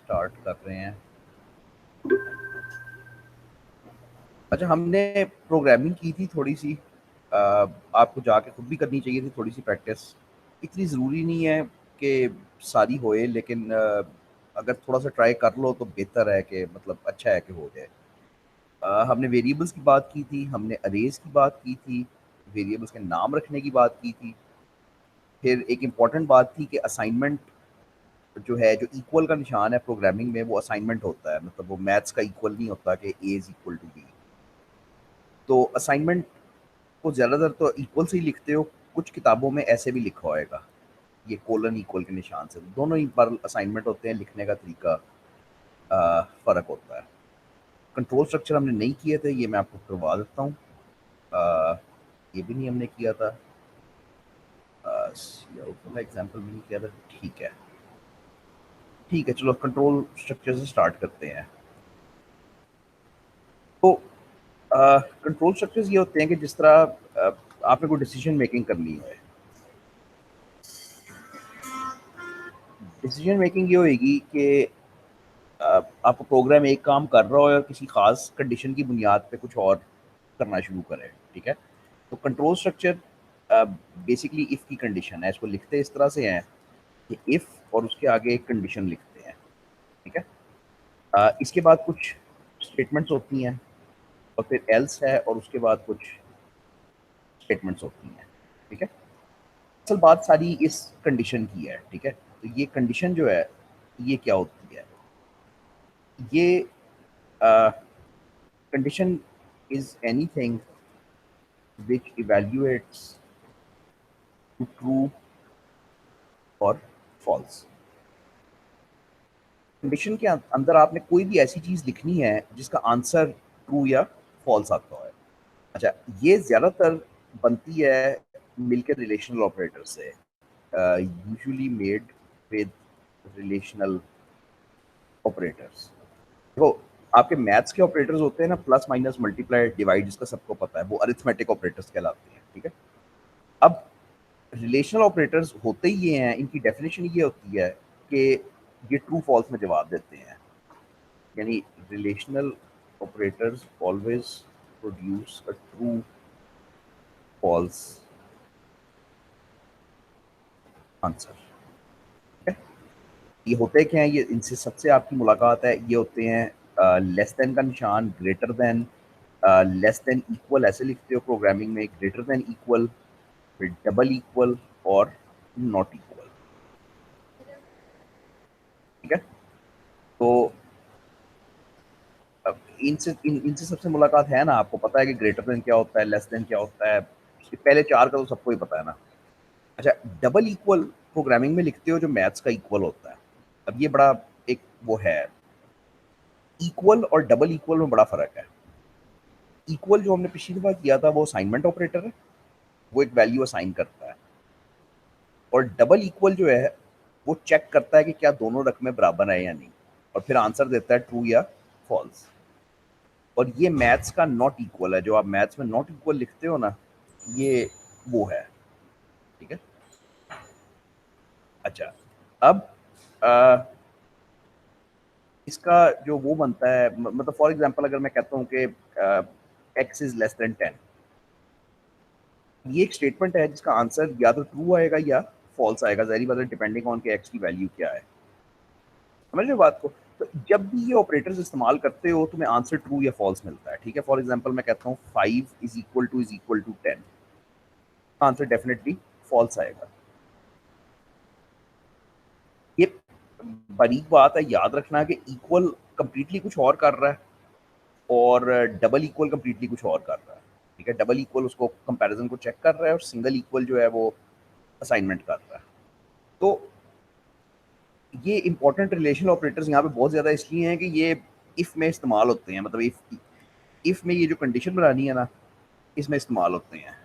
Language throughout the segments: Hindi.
स्टार्ट कर रहे हैं। अच्छा, हमने प्रोग्रामिंग की थी थोड़ी सी। आपको जाके खुद भी करनी चाहिए थी थोड़ी सी प्रैक्टिस। इतनी ज़रूरी नहीं है कि सारी होए, लेकिन अगर थोड़ा सा ट्राई कर लो तो बेहतर है, कि मतलब अच्छा है कि हो जाए। हमने वेरिएबल्स की बात की थी, हमने अरेज की बात की थी, वेरिएबल्स के नाम रखने की बात की थी। फिर एक इम्पॉर्टेंट बात थी कि असाइनमेंट जो है, जो इक्वल का निशान है प्रोग्रामिंग में, वो असाइनमेंट होता है। मतलब वो मैथ्स का इक्वल नहीं होता कि ए इज इक्वल टू बी। तो असाइनमेंट को ज़्यादातर तो इक्वल से ही लिखते हो, कुछ किताबों में ऐसे भी लिखा होएगा, ये कोलन इक्वल के निशान से। दोनों ही पर असाइनमेंट होते हैं, लिखने का तरीका फ़र्क होता है। कंट्रोल स्ट्रक्चर हमने नहीं किए थे, ये मैं आपको करवा देता हूँ। ये भी नहीं हमने किया था। एग्जाम्पल भी नहीं किया था। ठीक है, ठीक है, चलो कंट्रोल स्ट्रक्चर से स्टार्ट करते हैं। तो कंट्रोल स्ट्रक्चर्स ये होते हैं कि जिस तरह आपने कोई डिसीजन मेकिंग करनी है। डिसीजन मेकिंग ये होएगी कि आपका प्रोग्राम एक काम कर रहा हो और किसी खास कंडीशन की बुनियाद पे कुछ और करना शुरू करे। ठीक है, तो कंट्रोल स्ट्रक्चर बेसिकली इफ़ की कंडीशन है। इसको लिखते इस तरह से हैं कि इफ़ और उसके आगे एक कंडीशन लिखते हैं। ठीक है, इसके बाद कुछ स्टेटमेंट्स होती हैं, और फिर एल्स है, और उसके बाद कुछ स्टेटमेंट्स होती हैं। ठीक है, असल बात सारी इस कंडीशन की है। ठीक है, तो ये कंडीशन जो है, ये क्या होती है? ये condition is anything which evaluates to true और false। कंडीशन के अंदर आपने कोई भी ऐसी चीज लिखनी है जिसका आंसर ट्रू या फॉल्स आता है। अच्छा, ये ज्यादातर बनती है मिलकर रिलेशनल ऑपरेटर से, usually made with relational operators. देखो, आपके मैथ्स के ऑपरेटर्स होते हैं ना, प्लस माइनस मल्टीप्लाई डिवाइड, जिसका सबको पता है, वो अरिथमेटिक ऑपरेटर्स कहलाते हैं। ठीक है, अब रिलेशनल ऑपरेटर्स होते ही ये हैं, इनकी डेफिनेशन ये होती है कि ये ट्रू फॉल्स में जवाब देते हैं। यानी relational operators always produce a true false answer. ये होते क्या हैं, ये इनसे सबसे आपकी मुलाकात है, ये होते हैं लेस देन का निशान, greater than, less than equal ऐसे लिखते हो प्रोग्रामिंग में, ग्रेटर देन इक्वल, फिर डबल इक्वल और नॉट इक्वल। ठीक है, तो अब इनसे सबसे मुलाकात है ना। आपको पता है कि ग्रेटर देन क्या होता है, लेस देन क्या होता है, इसके पहले चार का तो सबको ही पता है ना। अच्छा, डबल इक्वल प्रोग्रामिंग में लिखते हो जो मैथ्स का इक्वल होता है। अब ये बड़ा एक वो है, इक्वल और डबल इक्वल में बड़ा फर्क है। इक्वल जो हमने पिछली दफा किया था, वो असाइनमेंट ऑपरेटर है, वो एक वैल्यू असाइन करता है। और डबल इक्वल जो है, वो चेक करता है कि क्या दोनों रकमें बराबर है या नहीं, और फिर आंसर देता है ट्रू या फॉल्स। और ये मैथ्स का नॉट इक्वल है, जो आप मैथ्स में नॉट इक्वल लिखते हो ना, ये वो है। ठीक है, अच्छा, अब आ, इसका जो वो बनता है, मतलब फॉर एग्जांपल अगर मैं कहता हूँ कि एक्स इज लेस देन 10, ये एक स्टेटमेंट है जिसका आंसर या तो ट्रू आएगा या फॉल्स आएगा, जहरी बात है, डिपेंडिंग ऑन के एक्स की वैल्यू क्या है। समझ रहे हो बात को? तो जब भी ये ऑपरेटर्स इस्तेमाल करते हो, तुम्हें आंसर ट्रू या फॉल्स मिलता है। ठीक है, फॉर एग्जांपल मैं कहता हूँ 5 = 10, आंसर डेफिनेटली फॉल्स आएगा। ये बारीक बात है, याद रखना कि इक्वल कंप्लीटली कुछ और कर रहा है, और डबल इक्वल कंप्लीटली कुछ और कर रहा है। ठीक है, डबल इक्वल उसको कंपैरिजन को चेक कर रहा है, और सिंगल इक्वल जो है वो असाइनमेंट कर रहा है। तो ये इंपॉर्टेंट रिलेशन ऑपरेटर्स यहाँ पे बहुत ज़्यादा इसलिए हैं कि ये इफ़ में इस्तेमाल होते हैं। मतलब इफ़ में ये जो कंडीशन बनानी है ना, इसमें इस्तेमाल होते हैं।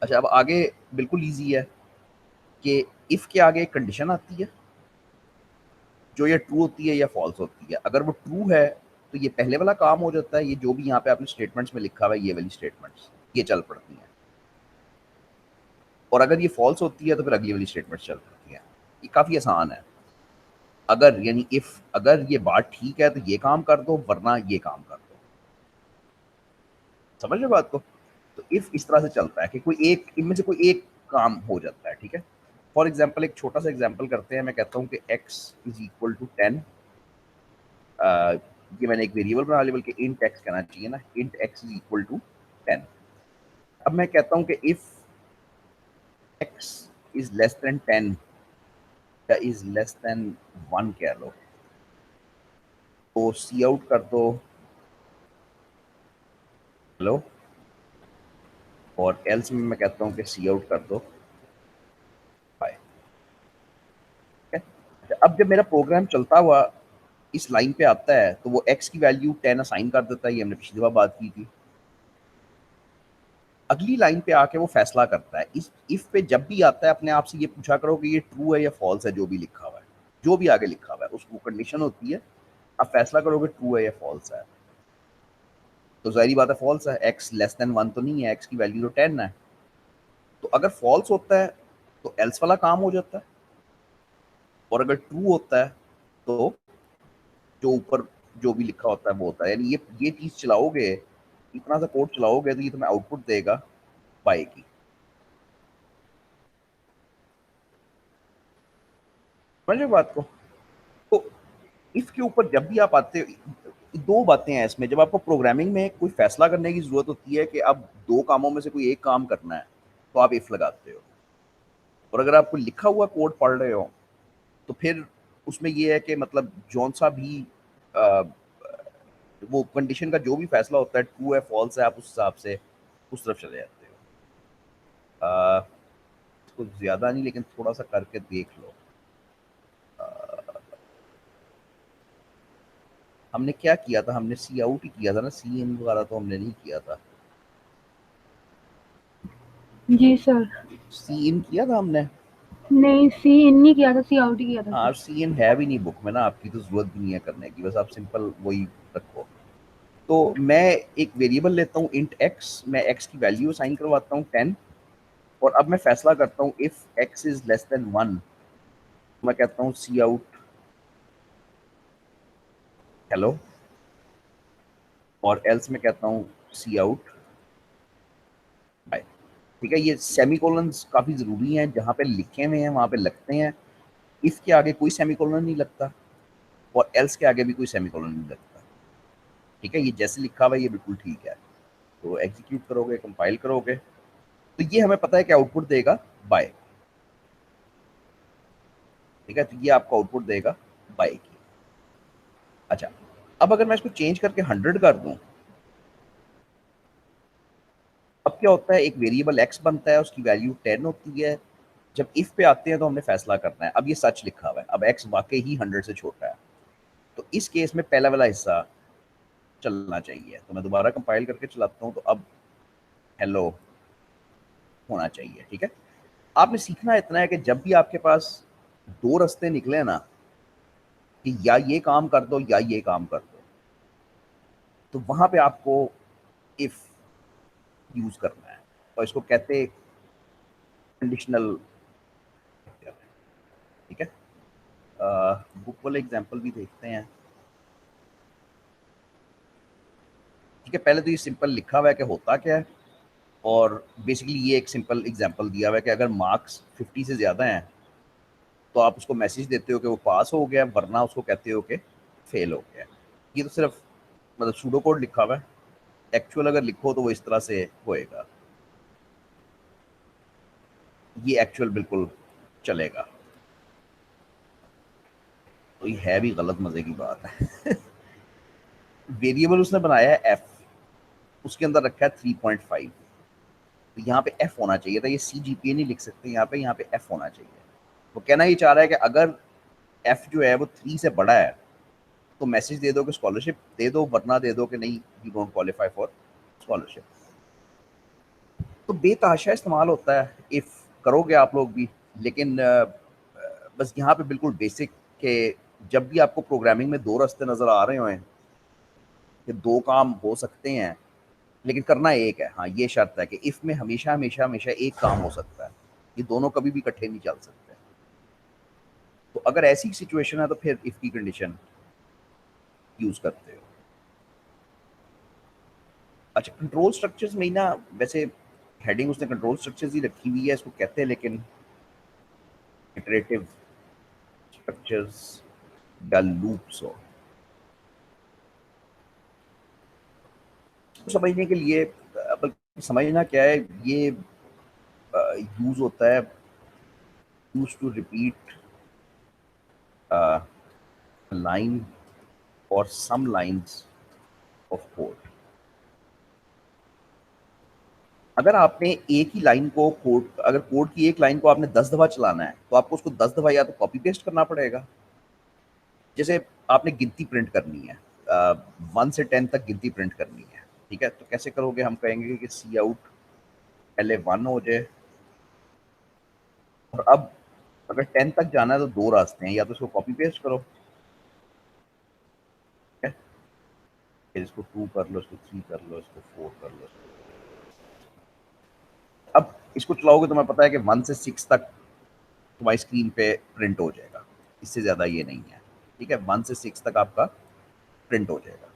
अच्छा, अब आगे बिल्कुल ईजी है कि इफ़ के आगे एक कंडीशन आती है, जो या ट्रू होती है या फॉल्स होती है। अगर वो ट्रू है तो ये पहले वाला काम हो जाता है, ये जो भी यहाँ पे आपने स्टेटमेंट्स में लिखा हुआ है, ये वाली स्टेटमेंट्स ये चल पड़ती हैं। और अगर ये फॉल्स होती है तो फिर अगली वाली स्टेटमेंट्स चल पड़ती हैं। ये काफ़ी आसान है। अगर यानी इफ अगर ये बात ठीक है तो ये काम कर दो, वरना ये काम कर दो। समझ रहे हो बात को? तो इफ इस तरह से चलता है कि कोई एक इनमें से कोई एक काम हो जाता है, ठीक है। फॉर एग्जाम्पल एक छोटा सा एग्जाम्पल करते हैं। मैं कहता हूँ कि x इज इक्वल टू 10। ये मैंने एक वेरिएबल बना लिया, बल्कि इंट x कहना चाहिए ना, int x is equal to 10। अब मैं कहता हूँ कि if x is less than 10 या इज लेस देन 1 कह लो, तो सी आउट कर दो हेलो, और एल्स में मैं कहता हूँ कि सी आउट कर दो बाय। अब जब मेरा प्रोग्राम चलता हुआ इस लाइन पे आता है तो वो x की वैल्यू 10 असाइन कर देता है। ये हमने पिछली बार बात की थी। अगली लाइन पे आके वो फैसला करता है। इस इफ पे जब भी आता है अपने आप से ये पूछा करो कि ये ट्रू है या फॉल्स है, जो भी लिखा हुआ है, जो भी आगे लिखा हुआ है उसको कंडीशन होती है। आप फैसला करोगे ट्रू है या फॉल्स है, तो जाहिर बात है फॉल्स है। x लेस देन 1 तो नहीं है, x की वैल्यू तो 10 है। तो अगर फॉल्स होता है तो एल्स वाला काम हो जाता है, और अगर ट्रू होता है तो जो ऊपर जो भी लिखा होता है वो होता है। यानी ये चीज चलाओगे, इतना सा कोड चलाओगे तो ये तुम्हें आउटपुट देगा बाय की। समझ बात को? तो इफ के ऊपर जब भी आप आते हो, दो बातें हैं इसमें। जब आपको प्रोग्रामिंग में कोई फैसला करने की जरूरत होती है कि अब दो कामों में से कोई एक काम करना है, तो आप इफ लगाते हो। और अगर आप कोई लिखा हुआ कोड पढ़ रहे हो तो फिर उसमें ये है कि मतलब जौन सा भी आ, वो कंडीशन का जो भी फैसला होता है, ट्रू है फॉल्स है, आप उस हिसाब से उस तरफ चले जाते हो। इसको ज्यादा नहीं लेकिन थोड़ा सा करके देख लो। हमने क्या किया था? हमने सी आउट ही किया था ना, सी इन वगैरह तो हमने नहीं किया था। जी सर। सी इन किया था हमने। नहीं, सी इन नहीं किया था, सी आउट ही किया था हाँ, सर। सी इन है भी नहीं बुक में ना, आपकी तो जरूरत भी नहीं है करने की, बस आप सिंपल वही रखो। तो मैं एक वेरिएबल लेता हूँ इंट एक्स, मैं एक्स की वैल्यू असाइन करवाता हूँ 10, और अब मैं फैसला करता हूँ if x is less then 1, मैं कहता हूँ सी आउट हेलो, और एल्स में कहता हूँ सी आउट बाय। ठीक है, ये सेमीकोलंस काफी जरूरी हैं, जहां पे लिखे हुए हैं वहां पे लगते हैं। इफ के आगे कोई सेमीकोलन नहीं लगता, और एल्स के आगे भी कोई सेमीकोलन नहीं लगता। ठीक है, ये जैसे लिखा हुआ है ये बिल्कुल ठीक है। तो एग्जीक्यूट करोगे, कंपाइल करोगे, तो ये हमें पता है कि आउटपुट देगा बाय। ठीक है, तो ये आपको आउटपुट देगा बाय की। अच्छा, अब अगर मैं इसको चेंज करके 100 कर दूं, अब क्या होता है? एक वेरिएबल एक्स बनता है, उसकी वैल्यू 10 होती है। जब इफ पे आते हैं तो हमने फैसला करना है। अब ये सच लिखा हुआ है, अब एक्स वाकई ही 100 से छोटा है, तो इस केस में पहला वाला हिस्सा चलना चाहिए। तो मैं दोबारा कंपाइल करके चलाता हूँ, तो अब हेलो होना चाहिए। ठीक है, आपने सीखना इतना है कि जब भी आपके पास दो रास्ते निकले ना, कि या ये काम कर दो या ये काम कर दो, तो वहां पे आपको इफ यूज करना है, और इसको कहते हैं कंडीशनल। ठीक है, बुक वाले एग्जांपल भी देखते हैं। ठीक है, पहले तो ये सिंपल लिखा हुआ है कि होता क्या है, और बेसिकली ये एक सिंपल एग्जांपल दिया हुआ है कि अगर मार्क्स 50 से ज़्यादा हैं तो आप उसको मैसेज देते हो कि वो पास हो गया, वरना उसको कहते हो कि फेल हो गया। ये तो सिर्फ मतलब सूडो कोड लिखा हुआ है। एक्चुअल अगर लिखो तो वो इस तरह से होएगा। ये एक्चुअल बिल्कुल चलेगा। तो ये है भी गलत मजे की बात है। वेरिएबल उसने बनाया है एफ, उसके अंदर रखा है 3.5, तो यहाँ पे एफ होना चाहिए था। ये सी जी पी ए नहीं लिख सकते यहाँ पे एफ होना चाहिए। वो कहना ये चाह रहा है कि अगर एफ जो है वो 3 से बड़ा है तो मैसेज दे दो कि स्कॉलरशिप दे दो, वरना दे दो कि नहीं, you don't qualify for scholarship. तो बेतहाशा इस्तेमाल होता है इफ, करोगे आप लोग भी। लेकिन बस यहाँ पे बिल्कुल बेसिक के, जब भी आपको प्रोग्रामिंग में दो रास्ते नजर आ रहे हो कि दो काम हो सकते हैं लेकिन करना एक है, हाँ ये शर्त है कि इफ में हमेशा हमेशा हमेशा एक काम हो सकता है। ये दोनों कभी भी इकट्ठे नहीं चल सकते। तो अगर ऐसी सिचुएशन है तो फिर इफ की कंडीशन यूज करते हो। अच्छा, कंट्रोल स्ट्रक्चर्स में ही ना, वैसे हेडिंग उसने कंट्रोल स्ट्रक्चर्स ही रखी हुई है, इसको कहते हैं लेकिन इटरेटिव स्ट्रक्चर्स या लूप्स हो। तो समझने के लिए बल्कि समझना क्या है, ये यूज होता है, use to repeat line or some lines of code। अगर आपने एक ही लाइन को कोड, अगर कोड की एक लाइन को आपने 10 दफा चलाना है तो आपको उसको 10 दफा या तो कॉपी पेस्ट करना पड़ेगा। जैसे आपने गिनती प्रिंट करनी है, 1 से 10 तक गिनती प्रिंट करनी है, ठीक है, तो कैसे करोगे? हम कहेंगे कि सी आउट पहले 1 हो जाए, और अब अगर 10 तक जाना है तो दो रास्ते हैं, या तो इसको कॉपी पेस्ट करो, ठीक है, फिर इसको 2 कर लो, इसको 3 कर लो, इसको 4 कर लो। अब इसको चलाओगे तो मैं पता है कि 1 से 6 तक तुम्हारी स्क्रीन पे प्रिंट हो जाएगा, इससे ज़्यादा ये नहीं है, ठीक है, 1 से 6 तक आपका प्रिंट हो जाएगा।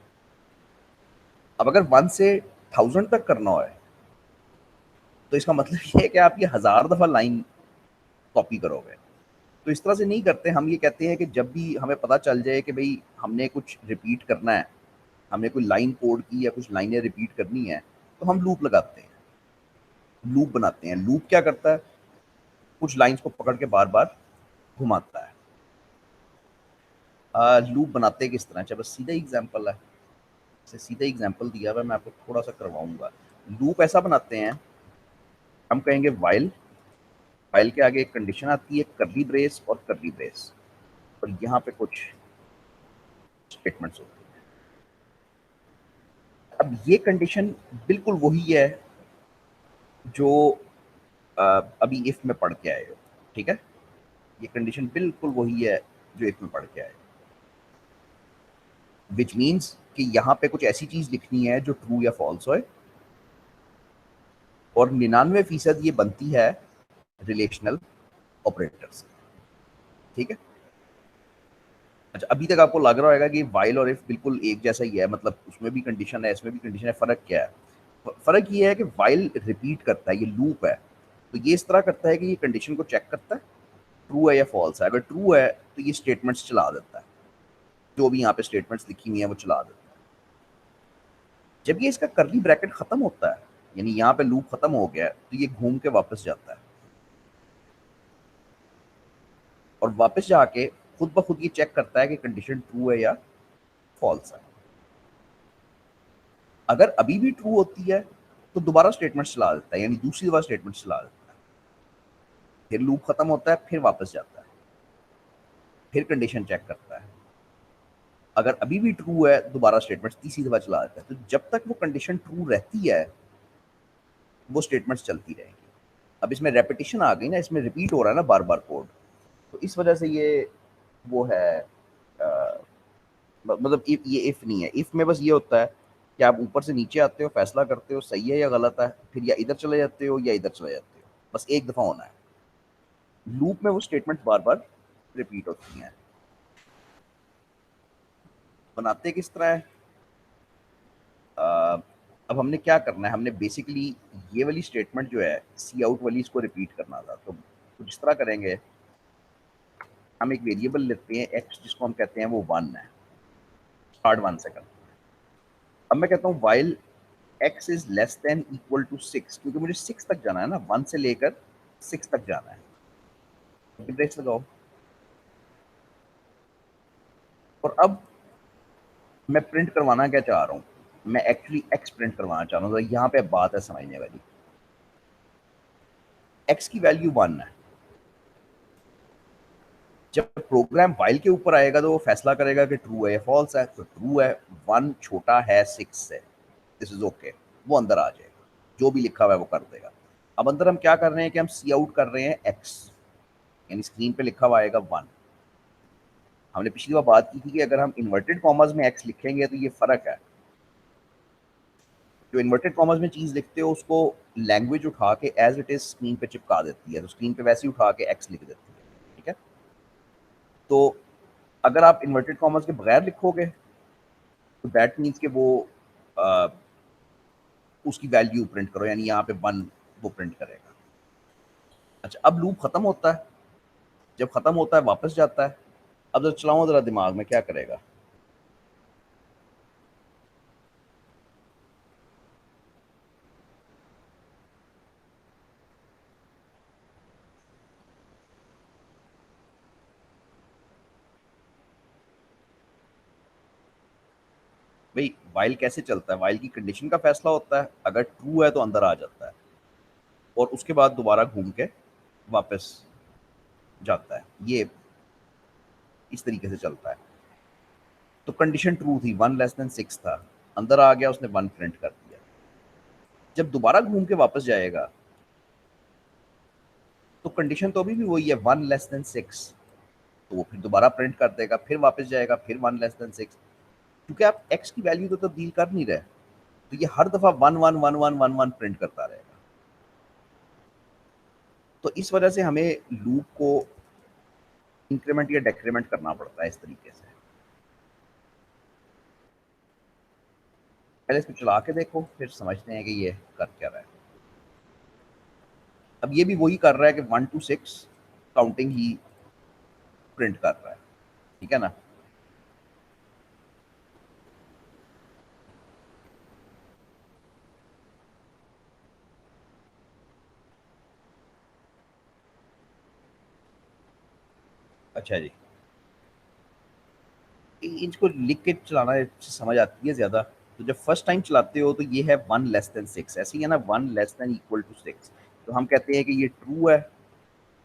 अब अगर 1 से 1000 तक करना है तो इसका मतलब ये है कि आप ये 1000 दफ़ा लाइन कॉपी करोगे। तो इस तरह से नहीं करते, हम ये कहते हैं कि जब भी हमें पता चल जाए कि भाई हमने कुछ रिपीट करना है, हमने कोई लाइन कोड की या कुछ लाइनें रिपीट करनी है, तो हम लूप लगाते हैं, लूप बनाते हैं। लूप क्या करता है? कुछ लाइंस को पकड़ के बार बार घुमाता है। लूप बनाते किस तरह? अच्छा, बस सीधा एग्जांपल है, से सीधा एग्जांपल दिया हुआ है, मैं आपको थोड़ा सा करवाऊंगा। लूप ऐसा बनाते हैं, हम कहेंगे वाइल, वाइल के आगे एक कंडीशन आती है, कर्ली ब्रेस और कर्ली ब्रेस, और यहाँ पे कुछ स्टेटमेंट्स होती हैं। अब ये कंडीशन बिल्कुल वही है जो अभी इफ में पढ़ के आए हो, ठीक है, ये कंडीशन बिल्कुल वही है जो इफ में पढ़ के आए हो, विच मीन्स कि यहाँ पे कुछ ऐसी चीज लिखनी है जो ट्रू या फॉल्स होए, और 99% ये बनती है रिलेशनल ऑपरेटर से, ठीक है। अच्छा, अभी तक आपको लग रहा होगा कि वाइल और इफ बिल्कुल एक जैसा ही है, मतलब उसमें भी कंडीशन है, इसमें भी कंडीशन है, फर्क क्या है? फर्क ये है कि वाइल रिपीट करता है, ये लूप है, तो ये इस तरह करता है कि ये कंडीशन को चेक करता है ट्रू है या फॉल्स है। अगर ट्रू है तो ये स्टेटमेंट्स चला देता है, जो भी यहाँ पे स्टेटमेंट्स लिखी हुई है वो चला देता है। जब ये इसका करली ब्रैकेट खत्म होता है, यानी यहाँ पे लूप खत्म हो गया है, तो ये घूम के वापस जाता है, और वापस जाके खुद ब खुद ये चेक करता है कि कंडीशन ट्रू है या फॉल्स है। अगर अभी भी ट्रू होती है तो दोबारा स्टेटमेंट चला देता है, यानी दूसरी बार स्टेटमेंट चला देता है, फिर लूप खत्म होता है, फिर वापस जाता है, फिर कंडीशन चेक करता है। अगर अभी भी ट्रू है, दोबारा स्टेटमेंट तीसरी दफा चला देता है। तो जब तक वो कंडीशन ट्रू रहती है वो स्टेटमेंट्स चलती रहेंगी। अब इसमें रेपिटेशन आ गई ना, इसमें रिपीट हो रहा है ना बार बार कोड, तो इस वजह से ये वो है, मतलब ये इफ नहीं है। इफ में बस ये होता है कि आप ऊपर से नीचे आते हो, फैसला करते हो सही है या गलत है, फिर या इधर चले जाते हो या इधर चले जाते हो, बस एक दफा होना है। लूप में वो स्टेटमेंट बार बार रिपीट होती हैं। बनाते किस तरह है? अ, अब हमने क्या करना है, हमने बेसिकली ये वाली स्टेटमेंट जो है सी आउट वाली, इसको रिपीट करना था। तो कुछ इस तरह करेंगे, हम एक वेरिएबल लेते हैं एक्स, जिसको हम कहते हैं वो 1 है, स्टार्ट 1 से करते हैं। अब मैं कहता हूँ while x is less than equal to 6, क्योंकि मुझे 6 तक जाना है ना, 1 से लेकर 6 तक जाना है, ब्रेस लगाओ। और अब मैं प्रिंट करवाना क्या चाह रहा हूँ, मैं एक्चुअली एक्स प्रिंट करवाना चाह रहा हूँ। तो यहाँ पे बात है समझने वाली, एक्स की वैल्यू 1 है। जब प्रोग्राम वाइल के ऊपर आएगा तो वो फैसला करेगा कि ट्रू है या फॉल्स है। तो ट्रू है, 1 छोटा है 6 से, दिस इज ओके, वो अंदर आ जाएगा, जो भी लिखा हुआ है वो कर देगा। अब अंदर हम क्या कर रहे हैं कि हम सी आउट कर रहे हैं एक्स, यानी स्क्रीन पे लिखा हुआ आएगा 1। हमने पिछली बार बात की थी कि अगर हम इन्वर्टेड कॉमर्स में एक्स लिखेंगे तो ये फर्क है, जो इन्वर्टेड कॉमर्स में चीज लिखते हो उसको लैंग्वेज उठा के एज इट इज स्क्रीन पे चिपका देती है, तो स्क्रीन पे वैसे ही उठा के एक्स लिख देती है, ठीक है। तो अगर आप इन्वर्टेड कॉमर्स के बगैर लिखोगे तो दैट मीन्स कि वो आ, उसकी वैल्यू प्रिंट करो, यानी यहाँ पे 1 वो प्रिंट करेगा। अच्छा, अब लूप खत्म होता है, जब खत्म होता है वापस जाता है। अब जब चलाऊं जरा दिमाग में क्या करेगा। भाई वाइल कैसे चलता है, वाइल की कंडीशन का फैसला होता है, अगर ट्रू है तो अंदर आ जाता है और उसके बाद दोबारा घूम के वापस जाता है। ये इस तरीके से चलता है। तो कंडीशन ट्रू थी, 1<6 था, अंदर आ गया, उसने 1 प्रिंट कर दिया। जब दोबारा घूम के वापस जाएगा तो कंडीशन तो अभी भी वही है, 1<6, तो वो फिर दोबारा प्रिंट कर देगा, फिर वापस जाएगा, फिर 1<6। क्योंकि आप एक्स की वैल्यू तो तब्दील कर नहीं रहे, तो ये हर दफा 1 1 1 1 1 1 प्रिंट करता रहेगा। तो इस वजह से हमें लूप को इंक्रीमेंट या डेक्रीमेंट करना पड़ता है इस तरीके से। पहले इसको चला के देखो, फिर समझते हैं कि ये कर क्या रहा है। अब ये भी वही कर रहा है कि 1 to 6 काउंटिंग ही प्रिंट कर रहा है, ठीक है ना। अच्छा जी, इनको लिख के चलाना समझ आती है ज्यादा। तो जब फर्स्ट टाइम चलाते हो तो ये है 1<6, ऐसे ही है ना, 1<6 तो हम कहते हैं कि ये ट्रू है,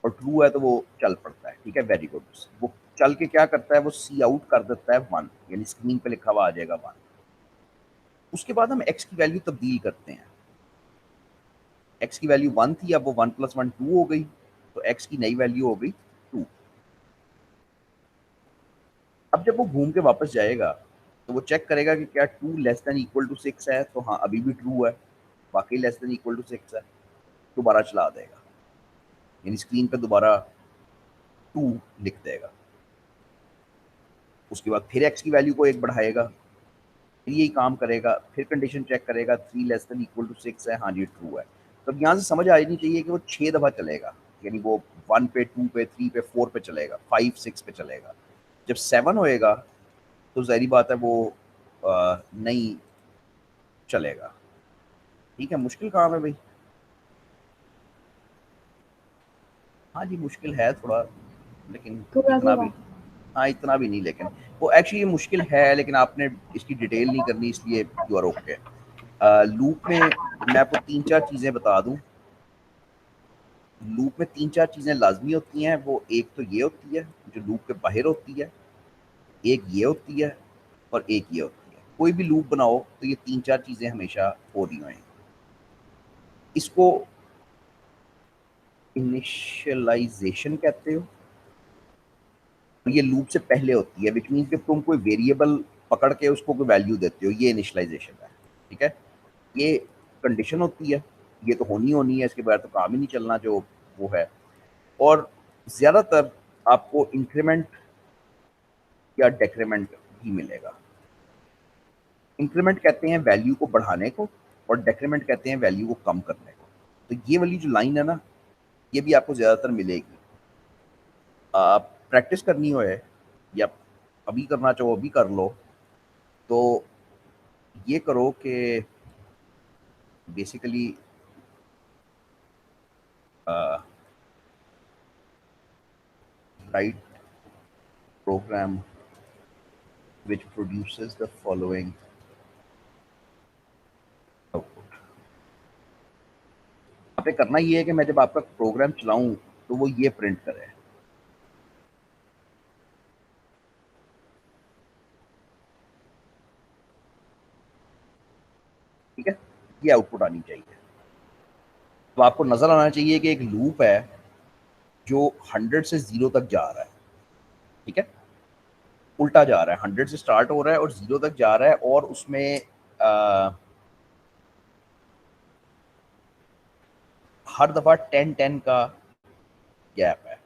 और ट्रू है तो वो चल पड़ता है, ठीक है, वेरी गुड। वो चल के क्या करता है, वो सी आउट कर देता है 1, यानी स्क्रीन पे लिखा हुआ आ जाएगा 1। उसके बाद हम एक्स की वैल्यू तब्दील करते हैं। एक्स की वैल्यू 1 थी, अब वो 1 + 1 2 हो गई, तो एक्स की नई वैल्यू हो गई 2। अब जब वो घूम के वापस जाएगा तो वो चेक करेगा कि क्या 2<= 6 है, तो हाँ अभी भी ट्रू है, वाकई < 6 है, दोबारा चला देगा, यानी स्क्रीन पे दोबारा 2 लिख देगा। उसके बाद फिर एक्स की वैल्यू को 1 बढ़ाएगा, फिर यही काम करेगा, फिर कंडीशन चेक करेगा, 3<= 6 है, हाँ जी ट्रू है। तो अब यहाँ से समझ आ जानी चाहिए कि वो 6 दफा चलेगा, यानी वो 1 पे, 2 पे, 3 पे, 4 पे चलेगा, 5 6 पे चलेगा। जब 7 होएगा तो ज़ाहिर बात है वो नहीं चलेगा। ठीक है, मुश्किल काम है भाई। हाँ जी, मुश्किल है थोड़ा, लेकिन थोड़ा इतना थोड़ा। भी, हाँ इतना भी नहीं, लेकिन वो एक्चुअली ये मुश्किल है, लेकिन आपने इसकी डिटेल नहीं करनी, इसलिए यू आर ओके। लूप में मैं आपको 3 4 चीज़ें बता दूं। लूप में 3 4 चीज़ें लाजमी होती हैं। वो एक तो ये होती है जो लूप के बाहर होती है, एक ये होती है, और एक ये होती है। कोई भी लूप बनाओ तो ये 3 4 चीज़ें हमेशा हो रही होंगी। इसको इनिशियलाइजेशन कहते हो, और ये लूप से पहले होती है, विच मीन कि तुम कोई वेरिएबल पकड़ के उसको कोई वैल्यू देते हो, ये इनिशियलाइजेशन है। ठीक है, ये कंडीशन होती है, ये तो होनी होनी है, इसके बगैर तो काम ही नहीं चलना जो वो है। और ज़्यादातर आपको इंक्रीमेंट या डेक्रीमेंट भी मिलेगा। इंक्रीमेंट कहते हैं वैल्यू को बढ़ाने को, और डेक्रीमेंट कहते हैं वैल्यू को कम करने को। तो ये वाली जो लाइन है ना, ये भी आपको ज़्यादातर मिलेगी। आप प्रैक्टिस करनी हो है, या अभी करना चाहो अभी कर लो, तो ये करो कि basically write program which produces the following output. आपने करना ये है कि मैं जब आपका प्रोग्राम चलाऊं तो वो ये प्रिंट करे। ठीक है, ये आउटपुट आनी चाहिए। तो आपको नजर आना चाहिए कि एक लूप है जो 100 से 0 तक जा रहा है। ठीक है, उल्टा जा रहा है, 100 से स्टार्ट हो रहा है और 0 तक जा रहा है, और उसमें हर दफा 10 10 का गैप है।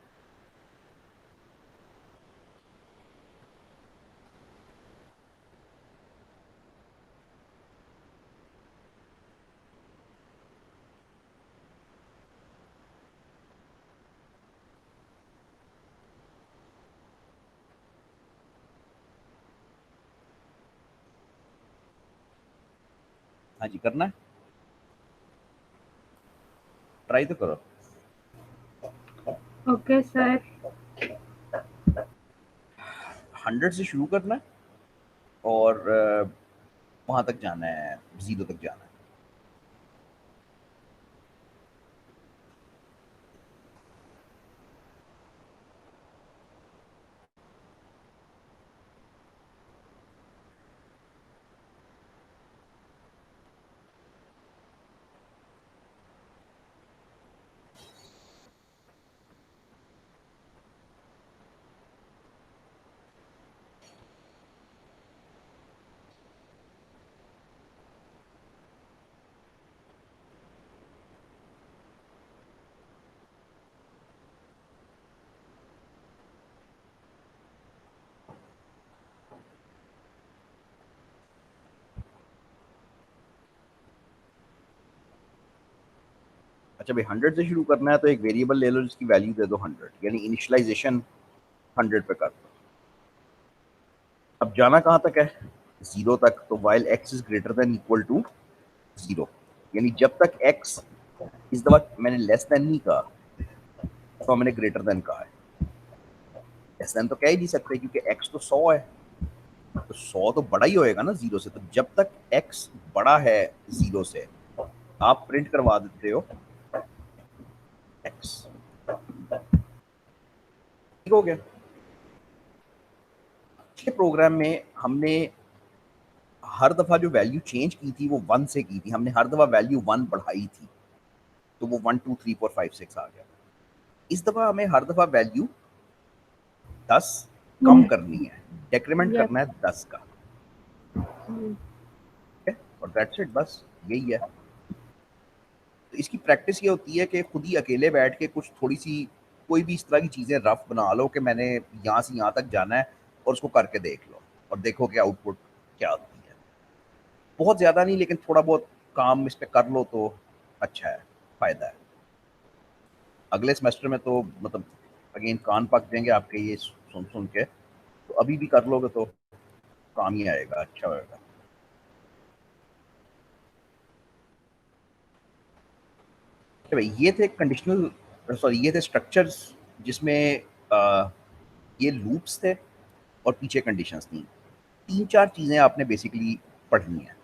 हाँ जी, करना है, ट्राई तो करो। Okay sir. 100 से शुरू करना है और वहां तक जाना है, 0 तक जाना है। अच्छा भाई, 100 से शुरू करना है तो एक वेरिएबल ले लो जिसकी वैल्यू दे दो 100, यानी इनिशियलाइजेशन 100 पे कर दो। अब जाना कहाँ तक है? 0 तक। तो while x is greater than equal to 0, यानी जब तक x, इस दफा मैंने लेस देन नहीं कहा, तो मैंने ग्रेटर देन कहा है। लेस देन तो कह ही नहीं सकते क्योंकि x तो 100 है, तो 100 तो बड़ा ही होएगा ना 0 से। तो जब तक x बड़ा है 0 से, आप प्रिंट करवा देते हो x। ठीक हो गया। पिछले प्रोग्राम में हमने हर दफा जो वैल्यू चेंज की थी वो 1 से की थी, हमने हर दफा वैल्यू 1 बढ़ाई थी, तो वो 1 2 3 4 5 6 आ गया। इस दफा हमें हर दफा वैल्यू 10 कम करनी है, डेक्रीमेंट यस। करना है 10 का। ठीक है, और दैट्स इट, बस यही है। तो इसकी प्रैक्टिस ये होती है कि खुद ही अकेले बैठ के कुछ थोड़ी सी कोई भी इस तरह की चीज़ें रफ बना लो कि मैंने यहाँ से यहाँ तक जाना है, और उसको करके देख लो और देखो कि आउटपुट क्या होती है। बहुत ज़्यादा नहीं, लेकिन थोड़ा बहुत काम इस पे कर लो तो अच्छा है, फ़ायदा है। अगले सेमेस्टर में तो मतलब अगेन कान पक जाएंगे आपके ये सुन सुन के, तो अभी भी कर लोगे तो काम ही आएगा, अच्छा होगा। तो भाई ये थे कंडीशनल, सॉरी ये थे स्ट्रक्चर्स जिसमें ये लूप्स थे और पीछे कंडीशंस थी। 3-4 चीज़ें आपने बेसिकली पढ़नी है।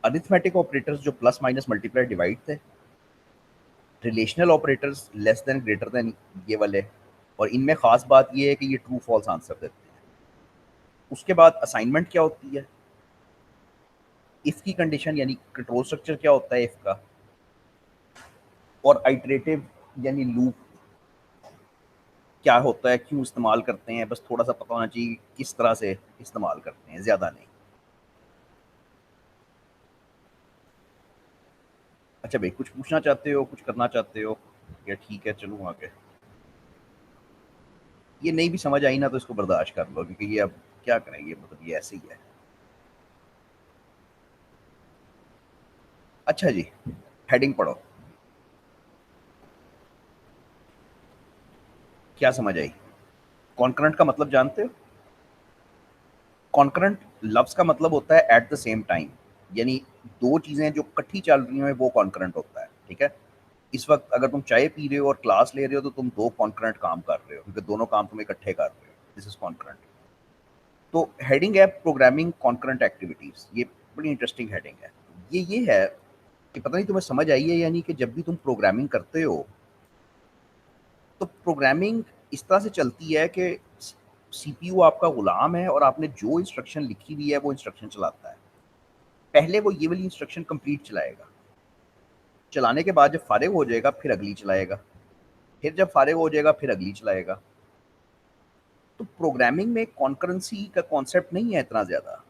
अरिथमेटिक ऑपरेटर्स जो प्लस माइनस मल्टीप्लाई डिवाइड थे, relational operators less than greater than ये वाले, और इनमें खास बात ये है कि ये ट्रू फॉल्स आंसर देते हैं। उसके बाद असाइनमेंट क्या होती है, इफ की कंडीशन यानी कंट्रोल स्ट्रक्चर क्या होता है इफ का, और आइटरेटिव यानी लूप क्या होता है, क्यों इस्तेमाल करते हैं, बस थोड़ा सा पता होना चाहिए किस तरह से इस्तेमाल करते हैं, ज़्यादा नहीं। अच्छा भाई, कुछ पूछना चाहते हो, कुछ करना चाहते हो, या ठीक है चलूँ आगे? ये नहीं भी समझ आई ना तो इसको बर्दाश्त कर लो, क्योंकि ये अब क्या करेंगे, मतलब ये ऐसे ही है। अच्छा जी, हेडिंग पढ़ो, क्या समझ आई? कॉन्करेंट का मतलब जानते हो? कॉन्करेंट लफ्ज का मतलब होता है एट द सेम टाइम, यानी दो चीजें जो इकट्ठी चल रही हैं वो कॉन्करेंट होता है। ठीक है, इस वक्त अगर तुम चाय पी रहे हो और क्लास ले रहे हो तो तुम दो कॉन्करेंट काम कर रहे हो, क्योंकि दोनों काम तुम इकट्ठे कर रहे हो। This is concurrent. तो हेडिंग है प्रोग्रामिंग कॉन्करेंट एक्टिविटीज, ये बड़ी इंटरेस्टिंग हेडिंग है। ये है कि पता नहीं तुम्हें समझ आई है, यानी कि जब भी तुम प्रोग्रामिंग करते हो तो प्रोग्रामिंग इस तरह से चलती है कि सीपीयू आपका गुलाम है और आपने जो इंस्ट्रक्शन लिखी हुई है वो इंस्ट्रक्शन चलाता है। पहले वो ये वाली इंस्ट्रक्शन कंप्लीट चलाएगा, चलाने के बाद जब फारिग हो जाएगा फिर अगली चलाएगा, फिर जब फारिग हो जाएगा फिर अगली चलाएगा। तो प्रोग्रामिंग में कॉन्करेंसी का कॉन्सेप्ट नहीं है इतना ज़्यादा।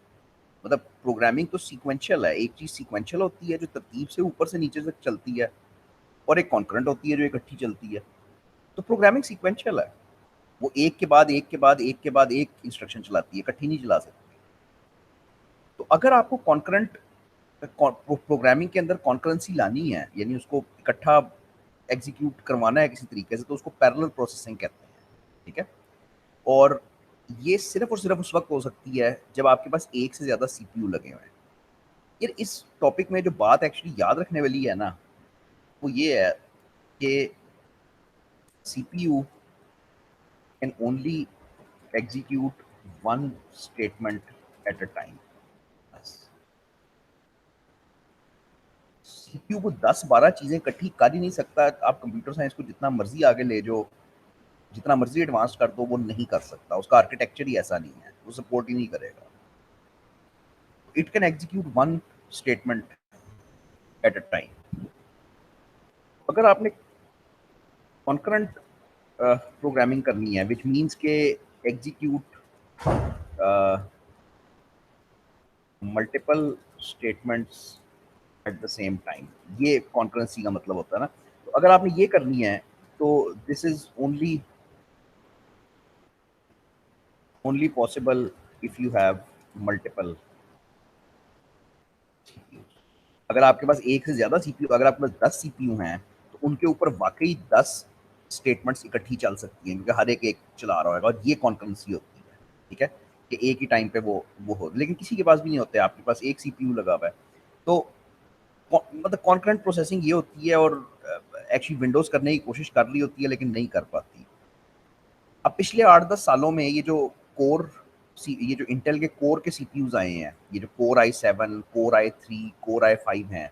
मतलब प्रोग्रामिंग तो सीक्वेंशियल है, एक चीज़ सीक्वेंशियल होती है जो तरतीब से ऊपर से नीचे तक चलती है, और एक कॉन्करेंट होती है जो इकट्ठी चलती है। तो प्रोग्रामिंग सीक्वेंशियल है, वो एक के बाद एक के बाद एक के बाद एक इंस्ट्रक्शन चलाती है, इकट्ठी नहीं चला सकती। तो अगर आपको कॉन्करेंट प्रोग्रामिंग के अंदर कॉन्करेंसी लानी है, यानी उसको इकट्ठा एग्जीक्यूट करवाना है किसी तरीके से, तो उसको पैरेलल प्रोसेसिंग कहते हैं। ठीक है, और ये सिर्फ और सिर्फ उस वक्त हो सकती है जब आपके पास एक से ज़्यादा सीपीयू लगे हुए हैं। यार इस टॉपिक में जो बात एक्चुअली याद रखने वाली है ना, वो ये है कि CPU can only execute one statement at a time. CPU को 10-12 चीजें इकट्ठी कर ही नहीं सकता। आप कंप्यूटर साइंस को जितना मर्जी आगे ले जाओ, जितना मर्जी एडवांस कर दो, वो नहीं कर सकता। उसका आर्किटेक्चर ही ऐसा नहीं है, वो सपोर्ट ही नहीं करेगा। It can execute one statement at a time. अगर आपने कॉन्करेंट प्रोग्रामिंग करनी है, विच मीन्स के execute multiple statements at the same time, ये कॉन्करेंसी का मतलब होता है ना। तो अगर आपने ये करनी है तो this is only possible if you have multiple CPU. अगर आपके पास एक से ज्यादा सीपीयू, अगर आपके पास 10 सीपीयू हैं, तो उनके ऊपर वाकई 10 स्टेटमेंट्स इकट्ठी चल सकती हैं, क्योंकि हर एक एक चला रहा होगा, और ये कॉन्करेंसी होती है। ठीक है, कि एक ही टाइम पे वो हो, लेकिन किसी के पास भी नहीं होते। आपके पास एक सीपीयू लगा हुआ है, तो मतलब कॉन्करेंट प्रोसेसिंग ये होती है। और एक्चुअली विंडोज करने की कोशिश कर ली होती है, लेकिन नहीं कर पाती। अब पिछले 8-10 सालों में कोर ये जो इंटेल के कोर के सीपीयूज आए हैं, ये जो core i7, core i3, core i5 हैं,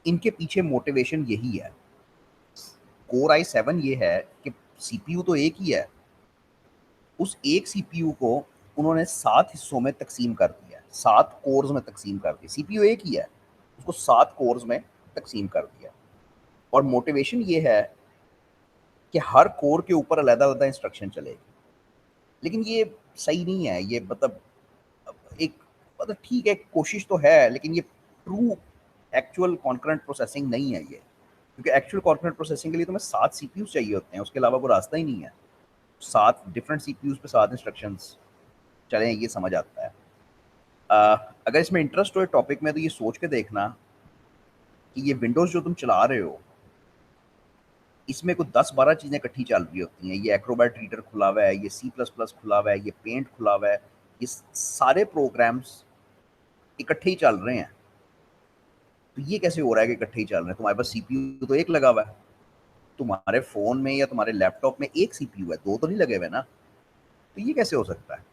इनके पीछे मोटिवेशन यही है। कोर i7 ये है कि सीपीयू तो एक ही है, उस एक सीपीयू को उन्होंने 7 हिस्सों में तकसीम कर दिया, 7 कोर्स में तकसीम कर दिया। सीपीयू एक ही है, उसको 7 कोर्स में तकसीम कर दिया। और मोटिवेशन ये है कि हर कोर के ऊपर अलग-अलग इंस्ट्रक्शन चलेगी। लेकिन ये सही नहीं है। ये मतलब एक मतलब ठीक है, कोशिश तो है, लेकिन ये ट्रू एक्चुअल कॉन्करेंट प्रोसेसिंग नहीं है ये। क्योंकि एक्चुअल कॉन्करेंट प्रोसेसिंग के लिए तुम्हें 7 सीपीयू चाहिए होते हैं, उसके अलावा कोई रास्ता ही नहीं है। 7 डिफरेंट सीपीयूज पे 7 इंस्ट्रक्शंस चलें, ये समझ आता है। अगर इसमें इंटरेस्ट हो टॉपिक में, तो ये सोच के देखना कि ये विंडोज जो तुम चला रहे हो, इसमें कुछ 10-12 चीज़ें इकट्ठी चल रही होती हैं। ये एक्रोबैट रीडर खुला हुआ है, ये सी प्लस प्लस खुला हुआ है, ये पेंट खुला हुआ है, ये सारे प्रोग्राम्स इकट्ठे ही चल रहे हैं। तो ये कैसे हो रहा है कि इकट्ठे ही चल रहे हैं? तुम्हारे पास सीपीयू तो एक लगा हुआ है, तुम्हारे फोन में या तुम्हारे लैपटॉप में एक सीपीयू है, दो तो नहीं लगे हुए ना। तो ये कैसे हो सकता है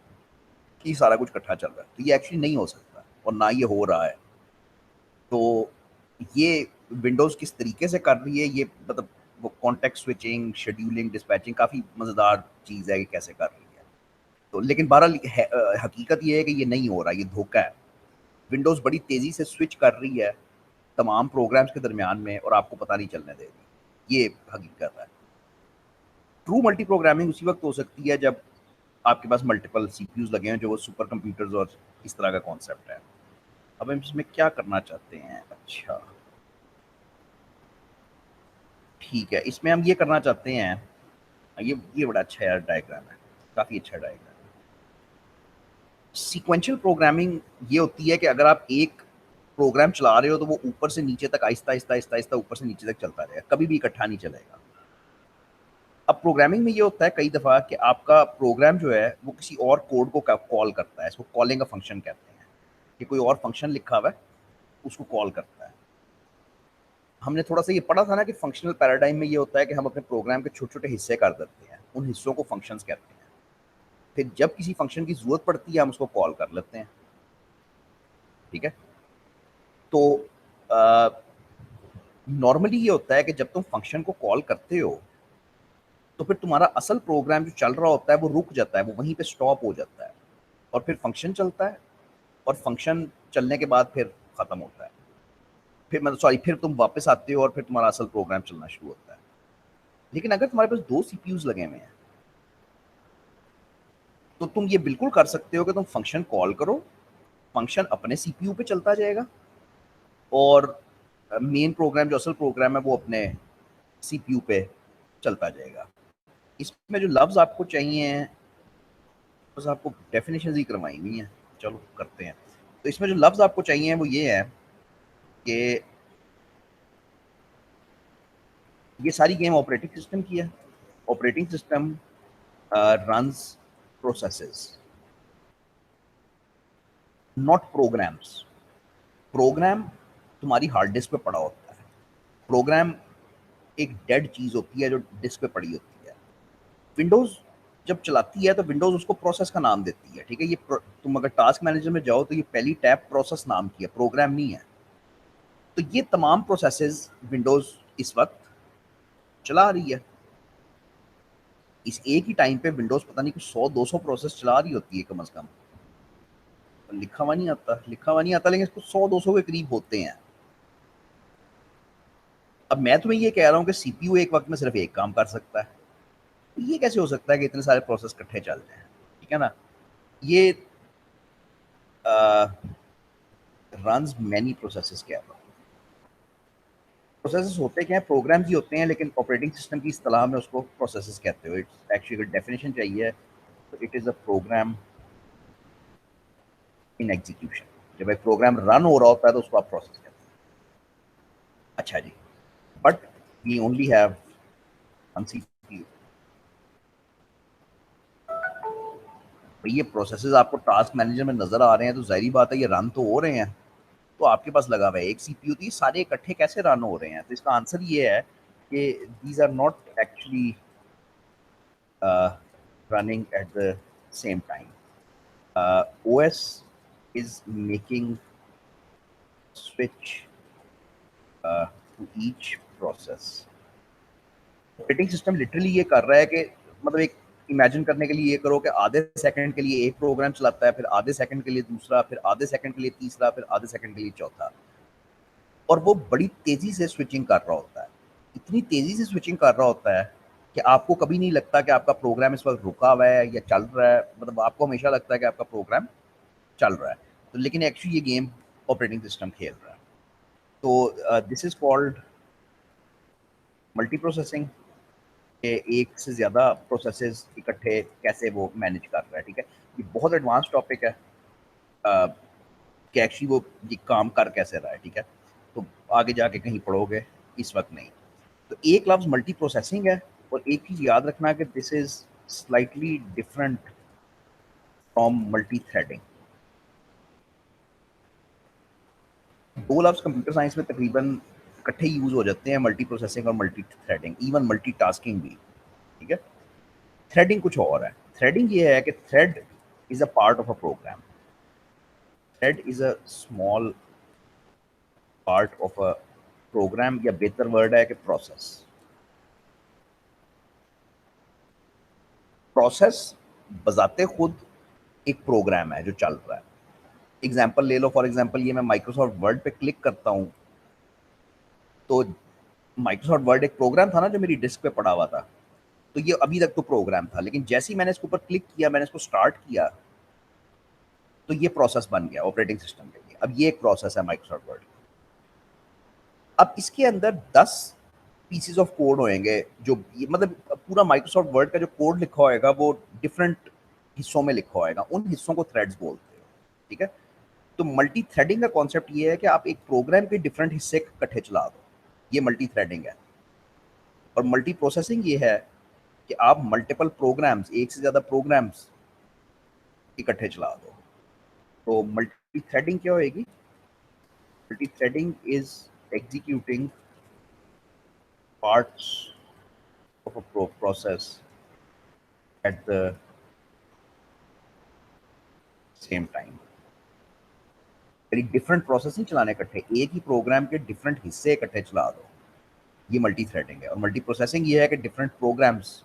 कि सारा कुछ इकट्ठा चल रहा है? तो ये एक्चुअली नहीं हो सकता, और ना ये हो रहा है। तो ये विंडोज किस तरीके से कर रही है, ये मतलब वो कॉन्टेक्स्ट स्विचिंग, शेड्यूलिंग, डिस्पैचिंग, काफी मजेदार चीज है कि कैसे कर रही है। तो लेकिन बहरहाल हकीकत ये है कि ये नहीं हो रहा, ये धोखा है। विंडोज बड़ी तेजी से स्विच कर रही है तमाम प्रोग्राम्स के दरमियान में, और आपको पता नहीं चलने दे रही। ये हकीकत है। ट्रू मल्टी प्रोग्रामिंग उसी वक्त हो सकती है जब आपके पास मल्टीपल सीपीयूज लगे हैं, जो वो सुपर कंप्यूटर्स और इस तरह का कॉन्सेप्ट है। अब हम इसमें क्या करना चाहते हैं? अच्छा, ठीक है, इसमें हम ये करना चाहते हैं, ये बड़ा अच्छा यार डायग्राम है, काफ़ी अच्छा डायग्राम है। सीक्वेंशियल प्रोग्रामिंग ये होती है कि अगर आप एक प्रोग्राम चला रहे हो, तो वो ऊपर से नीचे तक आहिस्ता आहिस्ता आहिस्ता आहिस्ता ऊपर से नीचे तक चलता रहेगा, कभी भी इकट्ठा नहीं चलेगा। अब प्रोग्रामिंग में ये होता है कई दफ़ा कि आपका प्रोग्राम जो है वो किसी और कोड को कॉल करता है। इसको कॉलिंग का फंक्शन कहते हैं, कि कोई और फंक्शन लिखा हुआ है, उसको कॉल करता है। हमने थोड़ा सा ये पढ़ा था ना कि फंक्शनल पैराडाइम में ये होता है कि हम अपने प्रोग्राम के छोटे छोटे हिस्से कर देते हैं, उन हिस्सों को फंक्शंस कहते हैं। फिर जब किसी फंक्शन की जरूरत पड़ती है, हम उसको कॉल कर लेते हैं। ठीक है, तो नॉर्मली ये होता है कि जब तुम फंक्शन को कॉल करते हो, तो फिर तुम्हारा असल प्रोग्राम जो चल रहा होता है वो रुक जाता है, वो वहीं पे स्टॉप हो जाता है, और फिर फंक्शन चलता है, और फंक्शन चलने के बाद फिर खत्म होता है। फिर मतलब सॉरी, फिर तुम वापस आते हो और फिर तुम्हारा असल प्रोग्राम चलना शुरू होता है। लेकिन अगर तुम्हारे पास 2 सीपीयूज लगे हुए हैं, तो तुम ये बिल्कुल कर सकते हो कि तुम फंक्शन कॉल करो, फंक्शन अपने सीपीयू पे चलता जाएगा, और मेन प्रोग्राम जो असल प्रोग्राम है वो अपने सीपीयू पे चलता जाएगा। इसमें जो लफ्ज़ आपको चाहिए हैं, बस आपको डेफिनेशन ही करवाई हुई हैं। चलो करते हैं। तो इसमें जो लफ्ज़ आपको चाहिए हैं वो ये है कि ये सारी गेम ऑपरेटिंग सिस्टम की है। Operating system runs processes, not programs. Program तुम्हारी हार्ड डिस्क पे पड़ा होता है, प्रोग्राम एक डेड चीज होती है जो डिस्क पे पड़ी होती है। विंडोज जब चलाती है तो विंडोज उसको प्रोसेस का नाम देती है, ठीक है। तुम अगर टास्क मैनेजर में जाओ तो ये पहली टैब प्रोसेस नाम की है, प्रोग्राम नहीं है। तो ये तमाम प्रोसेसेस विंडोज इस वक्त चला रही है। इस एक ही टाइम पे विंडोज पता नहीं कुछ 100-200 प्रोसेस चला रही होती है कम से कम। लिखा हुआ नहीं आता, लिखा हुआ नहीं आता, लेकिन इसको 100-200 के करीब होते हैं। अब मैं तुम्हें ये कह रहा हूँ कि सीपीयू एक वक्त में सिर्फ एक काम कर सकता है, तो ये कैसे हो सकता है कि इतने सारे प्रोसेस इकट्ठे चल रहे हैं, ठीक है ना। ये रन्स मैनी प्रोसेसेस कह रहा हूँ। प्रोसेसेस होते क्या हैं, प्रोग्राम्स ही होते हैं, लेकिन ऑपरेटिंग सिस्टम की इस्तेलाह में उसको प्रोसेसेस कहते हो। इट्स एक्चुअली अगर डेफिनेशन चाहिए तो it is a program in execution. जब एक प्रोग्राम रन हो रहा होता है तो उसको आप प्रोसेस कहते हैं। अच्छा जी, but we only have one CPU. ये प्रोसेसेस आपको टास्क मैनेजर में नजर आ रहे हैं तो जाहिर बात है ये रन तो हो रहे हैं। तो आपके पास लगा हुआ है एक सीपीयू, थी सारे इकट्ठे कैसे रन हो रहे हैं? तो इसका आंसर ये है कि these are not actually running at the same time. OS is making switch to each process. Operating system literally ये कर रहा है कि मतलब एक इमेजिन करने के लिए ये करो कि आधे सेकंड के लिए एक प्रोग्राम चलाता है, फिर आधे सेकंड के लिए दूसरा, फिर आधे सेकंड के लिए तीसरा, फिर आधे सेकंड के लिए चौथा, और वो बड़ी तेजी से स्विचिंग कर रहा होता है। इतनी तेजी से स्विचिंग कर रहा होता है कि आपको कभी नहीं लगता कि आपका प्रोग्राम इस वक्त रुका हुआ है या चल रहा है। मतलब आपको हमेशा लगता है कि आपका प्रोग्राम चल रहा है, तो लेकिन एक्चुअली ये गेम ऑपरेटिंग सिस्टम खेल रहा है। तो this is called multi processing, के एक से ज़्यादा प्रोसेसेस इकट्ठे कैसे वो मैनेज कर रहा है, ठीक है। ये बहुत एडवांस टॉपिक है कि एक्चुअली वो ये काम कर कैसे रहा है, ठीक है। तो आगे जाके कहीं पढ़ोगे, इस वक्त नहीं। तो एक लफ्ज़ मल्टी प्रोसेसिंग है, और एक चीज़ याद रखना कि this is slightly different from multi threading. दो लफ्ज़ कंप्यूटर साइंस में तकरीबन इकट्ठे यूज हो जाते हैं, मल्टी प्रोसेसिंग और multi threading, even multi tasking भी, ठीक है। थ्रेडिंग कुछ और है। थ्रेडिंग ये है कि thread is a part of a program. Thread is a small part of a program, या बेहतर वर्ड है कि प्रोसेस। प्रोसेस बजाते खुद एक प्रोग्राम है जो चल रहा है। एग्जाम्पल ले लो, फॉर एग्जाम्पल ये मैं माइक्रोसॉफ्ट वर्ड पे क्लिक करता हूँ, तो माइक्रोसॉफ्ट वर्ड एक प्रोग्राम था ना जो मेरी डिस्क पे पड़ा हुआ था। तो ये अभी तक तो प्रोग्राम था, लेकिन जैसे ही मैंने इसके ऊपर क्लिक किया, मैंने इसको स्टार्ट किया, तो ये प्रोसेस बन गया ऑपरेटिंग सिस्टम के लिए। अब ये एक प्रोसेस है माइक्रोसॉफ्ट वर्ड। अब इसके अंदर 10 पीसेस ऑफ कोड होंगे, जो मतलब पूरा माइक्रोसॉफ्ट वर्ड का जो कोड लिखा होएगा वो डिफरेंट हिस्सों में लिखा होएगा। उन हिस्सों को थ्रेड्स बोलते हैं, ठीक है। तो मल्टी थ्रेडिंग का कॉन्सेप्ट ये है कि आप एक प्रोग्राम के डिफरेंट हिस्से इकट्ठे चला दो, ये मल्टी थ्रेडिंग है। और मल्टी प्रोसेसिंग ये है कि आप मल्टीपल प्रोग्राम्स, एक से ज्यादा प्रोग्राम्स इकट्ठे चला दो। तो मल्टी थ्रेडिंग क्या होएगी? Multi threading is executing parts of a process at the same time। यानी डिफरेंट प्रोसेस नहीं चलाने इकट्ठे, एक ही प्रोग्राम के डिफरेंट हिस्से इकट्ठे चला दो, ये मल्टी थ्रेडिंग है। और मल्टी प्रोसेसिंग ये है कि डिफरेंट प्रोग्राम्स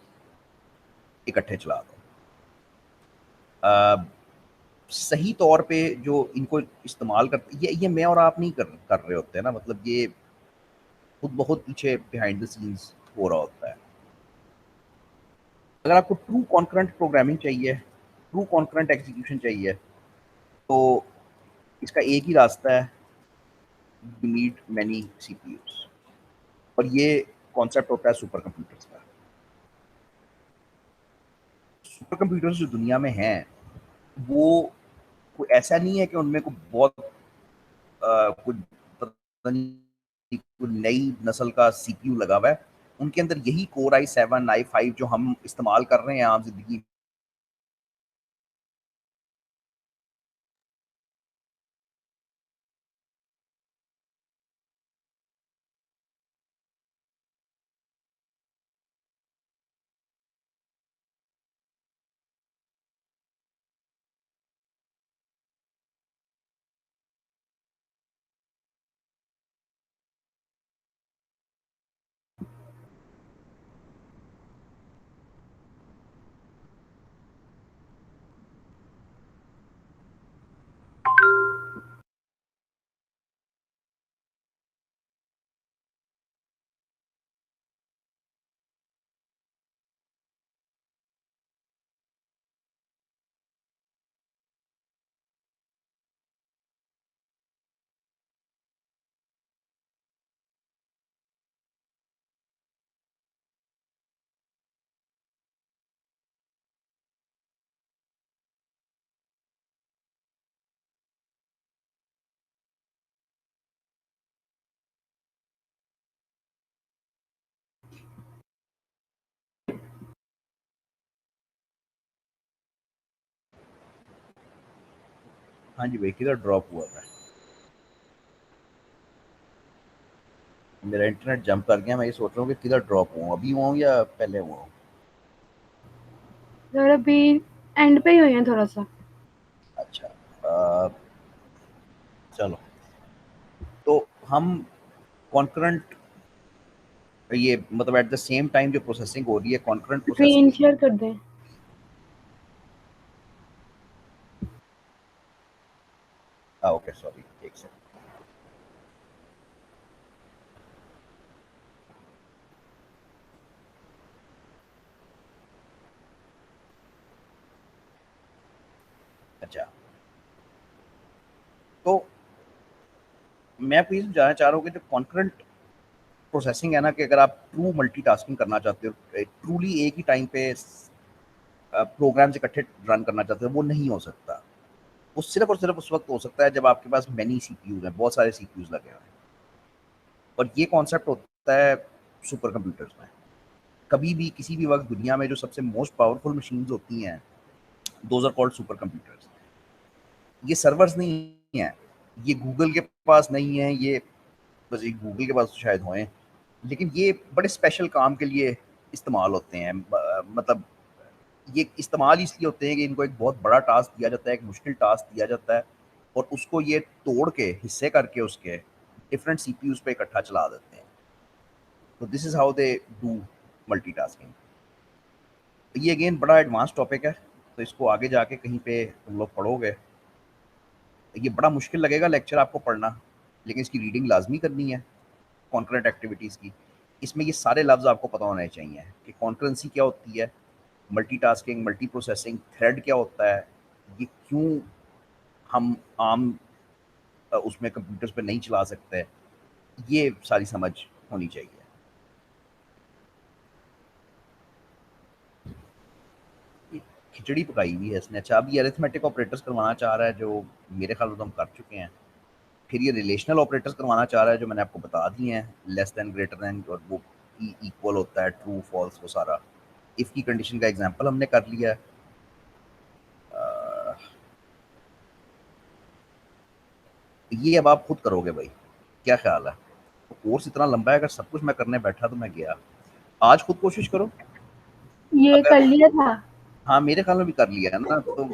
इकट्ठे चला दो। सही तौर पे जो इनको इस्तेमाल करते, ये मैं और आप नहीं कर रहे होते हैं ना, मतलब ये खुद बहुत पीछे बिहाइंड द सीन्स हो रहा होता है। अगर आपको ट्रू कॉन्करेंट प्रोग्रामिंग चाहिए, ट्रू कॉन्करेंट एग्जीक्यूशन चाहिए, तो इसका एक ही रास्ता है, यू नीड मैनी सीपीयूज। और ये कॉन्सेप्ट होता है सुपर कंप्यूटर्स का। सुपर कंप्यूटर्स जो दुनिया में हैं, वो कोई ऐसा नहीं है कि उनमें कोई बहुत कुछ पता नहीं कोई नई नस्ल का सीपीयू लगा हुआ है। उनके अंदर यही कोर i7 i5 जो हम इस्तेमाल कर रहे हैं आम जिंदगी हाँ जी भाई, किधर ड्रॉप हुआ था? मेरा इंटरनेट जंप कर गया। मैं ये सोच रहा हूँ कि किधर ड्रॉप हुआ, अभी हुआ हूँ या पहले हुआ हूँ? सर अभी एंड पे ही हुई है थोड़ा सा। अच्छा, चलो। तो हम कॉन्करेंट, ये मतलब एट द सेम टाइम जो प्रोसेसिंग हो रही है, कॉन्करेंट स्क्रीन प्रोसेसिंग। शेयर कर दें। ओके, सॉरी, एक सेकंड। अच्छा, तो मैं आपको ये समझाना चाह रहा हूँ कि जो कॉन्करेंट प्रोसेसिंग है ना, कि अगर आप ट्रू मल्टीटास्किंग करना चाहते हो, ट्रूली एक ही टाइम पे प्रोग्राम्स इकट्ठे रन करना चाहते हो, वो नहीं हो सकता। वो सिर्फ और सिर्फ उस वक्त हो सकता है जब आपके पास मैनी सीपीयूज हैं, बहुत सारे सीपीयूज लगे हुए हैं। और ये कॉन्सेप्ट होता है सुपर कंप्यूटर्स में। कभी भी किसी भी वक्त दुनिया में जो सबसे मोस्ट पावरफुल मशीन्स होती हैं, those are called super computers. ये सर्वर्स नहीं है, ये गूगल के पास नहीं है, ये बस एक गूगल के पास तो शायद हों, लेकिन ये बड़े स्पेशल काम के लिए इस्तेमाल होते हैं। मतलब ये इस्तेमाल इसलिए होते हैं कि इनको एक बहुत बड़ा टास्क दिया जाता है, एक मुश्किल टास्क दिया जाता है, और उसको ये तोड़ के हिस्से करके उसके डिफरेंट सीपीयूज पे इकट्ठा चला देते हैं। तो this is how they do multitasking. ये अगेन बड़ा एडवांस टॉपिक है, तो इसको आगे जाके कहीं पे तुम लोग पढ़ोगे। ये बड़ा मुश्किल लगेगा लेक्चर आपको पढ़ना, लेकिन इसकी रीडिंग लाजमी करनी है कॉन्करेंट एक्टिविटीज़ की। इसमें ये सारे लफ्ज़ आपको पता होने चाहिए कि कॉन्करेंसी क्या होती है, मल्टीटास्किंग, मल्टी प्रोसेसिंग, थ्रेड क्या होता है, ये क्यों हम आम उसमें कंप्यूटर्स पे नहीं चला सकते, ये सारी समझ होनी चाहिए। ये खिचड़ी पकाई हुई है इसने। अच्छा, अब ये अरिथमेटिक ऑपरेटर्स करवाना चाह रहा है, जो मेरे ख्याल में तो हम कर चुके हैं। फिर ये रिलेशनल ऑपरेटर्स करवाना चाह रहा है, जो मैंने आपको बता दिए हैं, लेस देन, ग्रेटर देन, और वो इक्वल होता है, ट्रू फॉल्स, वो सारा। इफ की कंडीशन का एग्जांपल हमने कर लिया है। ये अब आप खुद करोगे भाई, क्या ख्याल है? कोर्स इतना लंबा है, अगर सब कुछ मैं करने बैठा तो मैं गया। आज खुद कोशिश करो। ये अगर, कर लिया था। हाँ, मेरे ख्याल में भी कर लिया है ना, तो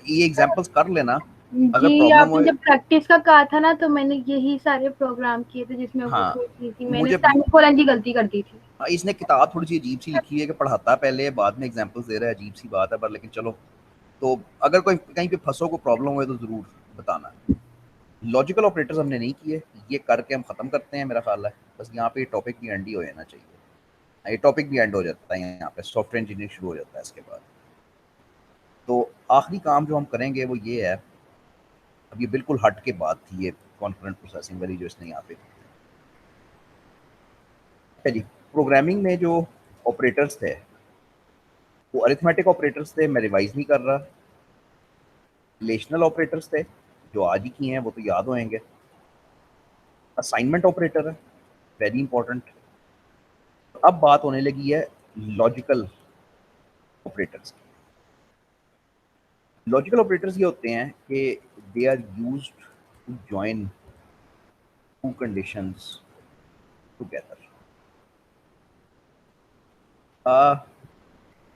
ये एग्जांपल्स कर लेना। अगर जी, प्रॉब्लम हो, आपने जब प्रैक्टिस का कहा था ना, तो मैंने यही सारे प्रोग्राम किए थे जिसमें वो हाँ, छूट गई थी। मैंने मुझे, सेमीकोलन की गलती कर दी थी। हाँ, इसने किताब थोड़ी सी अजीब सी लिखी है कि पढ़ाता पहले बाद में एग्जांपल्स दे रहा है, अजीब सी बात है, पर लेकिन चलो। तो अगर कोई कहीं पे फंसो, को प्रॉब्लम हुए, तो जरूर बताना। लॉजिकल ऑपरेटर्स हमने नहीं किए, ये करके हम खत्म करते हैं मेरा ख्याल है। बस यहाँ पे टॉपिक भी एंड ही हो जाना चाहिए। ये टॉपिक भी एंड हो जाता है, यहाँ पे सॉफ्टवेयर इंजीनियरिंग शुरू हो जाता है इसके बाद। तो आखिरी काम जो हम करेंगे वो ये है। अब ये बिल्कुल हट के बात थी, ये कॉन्करेंट प्रोसेसिंग वाली जो इसने यहाँ पे दी। अच्छा जी, प्रोग्रामिंग में जो ऑपरेटर्स थे, वो अरिथमेटिक ऑपरेटर्स थे, मैं रिवाइज नहीं कर रहा। रिलेशनल ऑपरेटर्स थे, जो आज ही किए हैं वो तो याद होंगे। असाइनमेंट ऑपरेटर है, वेरी इंपॉर्टेंट। अब बात होने लगी है लॉजिकल ऑपरेटर्स की। लॉजिकल ऑपरेटर्स ये होते हैं कि they are used to join two conditions together.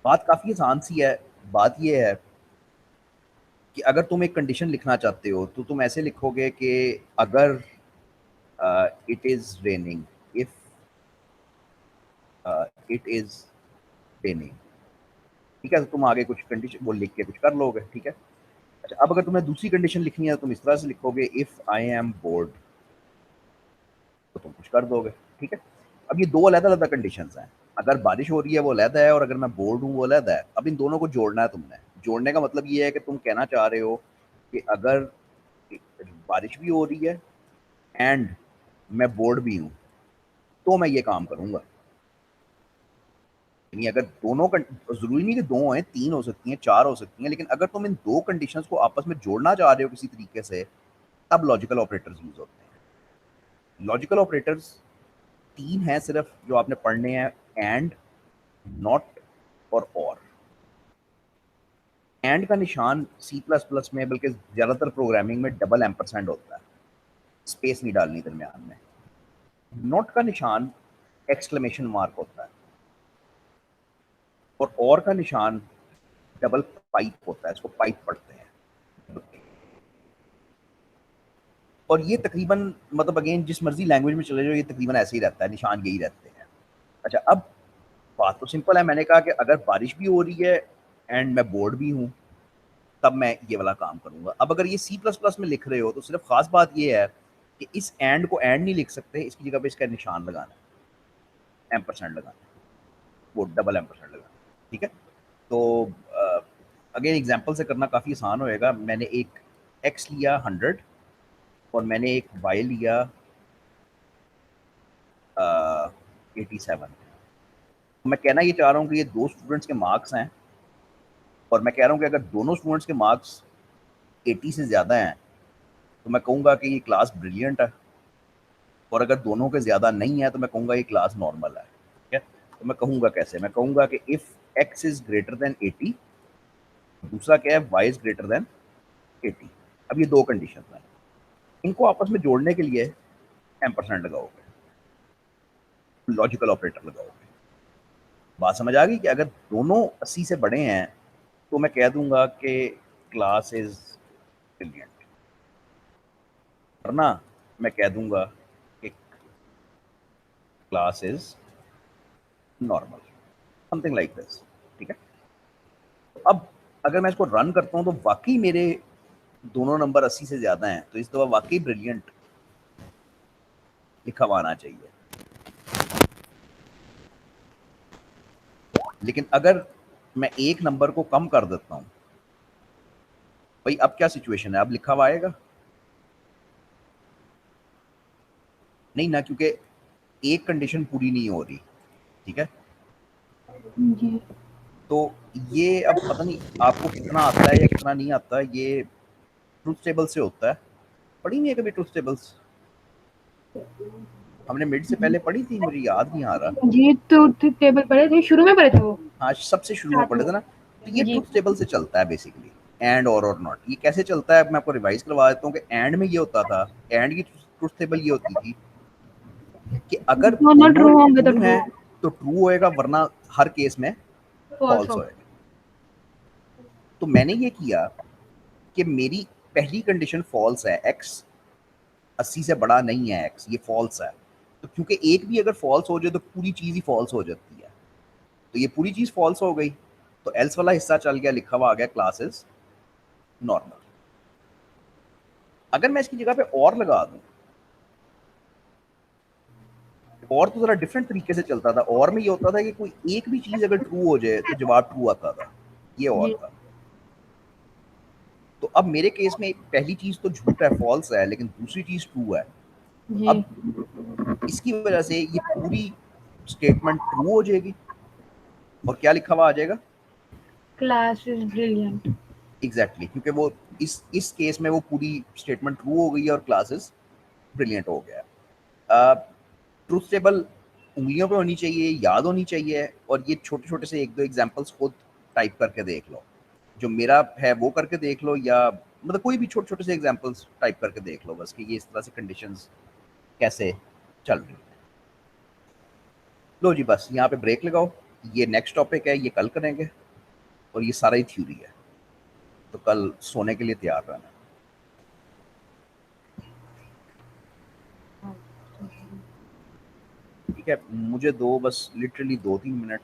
बात काफ़ी आसान सी है। बात ये है कि अगर तुम एक कंडीशन लिखना चाहते हो, तो तुम ऐसे लिखोगे कि अगर it is raining, if it is raining, ठीक है? तो तुम आगे कुछ कंडीशन वो लिख के कुछ कर लोगे, ठीक है? अच्छा, अब अगर तुम्हें दूसरी कंडीशन लिखनी है, तो तुम इस तरह से लिखोगे, इफ़ आई एम बोर्ड, तो तुम कुछ कर दोगे, ठीक है? अब ये दो अलग-अलग कंडीशंस हैं। अगर बारिश हो रही है वो अलग है, और अगर मैं बोर्ड हूँ वो अलग है। अब इन दोनों को जोड़ना है तुमने। जोड़ने का मतलब ये है कि तुम कहना चाह रहे हो कि अगर बारिश भी हो रही है एंड मैं बोर्ड भी हूँ, तो मैं ये काम करूँगा। यानी अगर दोनों ज़रूरी नहीं कि 2 हों, 3 हो सकती हैं, 4 हो सकती हैं, लेकिन अगर तुम इन 2 कंडीशंस को आपस में जोड़ना चाह रहे हो किसी तरीके से, तब लॉजिकल ऑपरेटर्स यूज़ होते हैं। लॉजिकल ऑपरेटर्स 3 हैं सिर्फ जो आपने पढ़ने हैं, एंड, नॉट और। एंड का निशान C++ में बल्कि ज़्यादातर प्रोग्रामिंग में डबल एम्परसेंड होता है, स्पेस नहीं डालनी दरमियान में। नॉट का निशान एक्सक्लेमेशन मार्क होता है और का निशान डबल पाइप होता है, इसको पाइप पढ़ते हैं। और ये तकरीबन मतलब अगेन जिस मर्जी लैंग्वेज में चले जाओ ये तकरीबन ऐसे ही रहता है, निशान यही रहते हैं। अच्छा, अब बात तो सिंपल है, मैंने कहा कि अगर बारिश भी हो रही है एंड मैं बोर्ड भी हूँ तब मैं ये वाला काम करूंगा। अब अगर ये C++ में लिख रहे हो तो सिर्फ खास बात ये है कि इस एंड को एंड नहीं लिख सकते, इसकी जगह पे इसका निशान लगाना है, एम्परसेंड लगाना है, वो डबल एम्परसेंड लगाना है। ठीक है, तो अगेन एग्जांपल से करना काफ़ी आसान होएगा। मैंने एक x लिया 100 और मैंने एक y लिया 87। मैं कहना ये चाह रहा हूँ कि ये दो स्टूडेंट्स के मार्क्स हैं और मैं कह रहा हूँ कि अगर दोनों स्टूडेंट्स के मार्क्स 80 से ज़्यादा हैं तो मैं कहूँगा कि ये क्लास ब्रिलियंट है, और अगर दोनों के ज़्यादा नहीं है तो मैं कहूँगा ये क्लास नॉर्मल है। ठीक है, तो मैं कहूँगा कैसे, मैं कहूँगा कि if x is greater than 80, दूसरा क्या है y इज़ ग्रेटर देन 80। अब ये दो कंडीशन हैं, इनको आपस में जोड़ने के लिए एम्परसेंड लगाओगे, लॉजिकल ऑपरेटर लगाओगे। बात समझ आ गई कि अगर दोनों 80 से बड़े हैं तो मैं कह दूंगा कि क्लास इज ब्रिलियंट, वरना मैं कह दूंगा कि class is normal, something like this. ठीक है, तो अब अगर मैं इसको रन करता हूं तो वाकई मेरे दोनों नंबर 80 से ज्यादा हैं, तो इस दफा वाकई ब्रिलियंट लिखा हुआ आना चाहिए। लेकिन अगर मैं एक नंबर को कम कर देता हूं, भाई अब क्या सिचुएशन है, अब लिखा हुआ आएगा नहीं ना, क्योंकि एक कंडीशन पूरी नहीं हो रही। ठीक है, जी तो ये अब पता नहीं आपको कितना आता है या कितना नहीं आता है, ये ट्रूथ टेबल से होता है। पढ़ी नहीं है कभी ट्रूथ टेबल्स? हमने मिड से पहले पढ़ी थी, मुझे याद नहीं आ रहा। जी, तो टेबल पढ़े थे, शुरू में पढ़े थे वो, हाँ, सबसे शुरू में स्टार्ट पढ़े में। थे ना। तो ये जी ट्रूथ टेबल से चलता है बेसिकली, एंड और नॉट। ये कैसे चलता है मैं आपको रिवाइज करवा देता हूँ कि एंड में ये होता था, एंड की ट्रूथ टेबल ये होती थी कि अगर दोनों दोनों ट्रू होंगे तो ट्रू ट्रू, हैं तो ट्रू होएगा, वरना हर केस में फॉल्स फॉल्स होगा। होएगा। तो मैंने ये किया कि मेरी पहली कंडीशन फॉल्स है, एक्स 80 से बड़ा नहीं है, एक्स ये फॉल्स है। तो क्योंकि एक भी अगर फॉल्स हो जाए तो पूरी चीज ही फॉल्स हो जाती है, तो ये पूरी चीज फॉल्स हो गई, तो एल्स वाला हिस्सा चल गया, लिखा हुआ आ गया क्लासेस नॉर्मल। अगर मैं इसकी जगह पे और लगा दूं, और तो जरा डिफरेंट तरीके से चलता था। और में ये होता था कि कोई एक भी चीज अगर ट्रू हो जाए तो जवाब ट्रू आता था, ये और जी था। तो अब मेरे केस में पहली चीज तो झूठ है, फॉल्स है, लेकिन दूसरी चीज ट्रू है। तो जी, अब इसकी वजह से ये पूरी स्टेटमेंट ट्रू हो जाएगी और क्या लिखा हुआ आ जाएगा, class is brilliant. Exactly exactly, क्योंकि वो इस केस में वो पूरी स्टेटमेंट ट्रू हो गई है और क्लासेस ब्रिलियंट हो गया। ट्रूथ टेबल उंगलियों पे होनी चाहिए, याद होनी चाहिए, और ये छोटे छोटे से एक दो एग्जांपल्स खुद टाइप करके देख लो, जो मेरा है वो करके देख लो, या मतलब कोई भी छोटे छोटे से एग्जांपल्स टाइप करके देख लो बस, कि ये इस तरह से कंडीशंस कैसे चल रही है। लो जी, बस यहाँ पे ब्रेक लगाओ, ये नेक्स्ट टॉपिक है, ये कल करेंगे, और ये सारा ही थ्योरी है, तो कल सोने के लिए तैयार रहना। ठीक है, मुझे दो बस लिटरली 2-3 मिनट